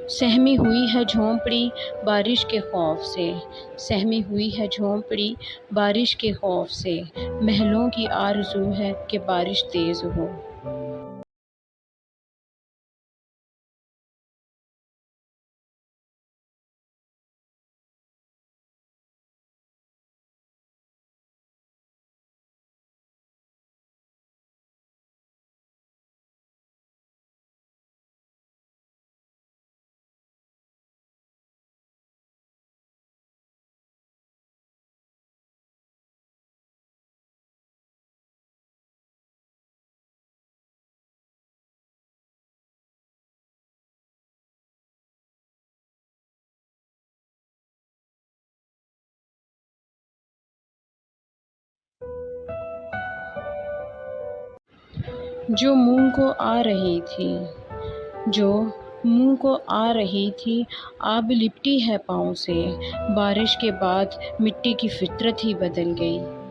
सहमी हुई है झोंपड़ी बारिश के खौफ से, सहमी हुई है झोंपड़ी बारिश के खौफ से, महलों की आरज़ू है कि बारिश तेज़ हो। जो मुँह को आ रही थी, जो मुँह को आ रही थी, आब लिपटी है पाँव से। बारिश के बाद मिट्टी की फितरत ही बदल गई।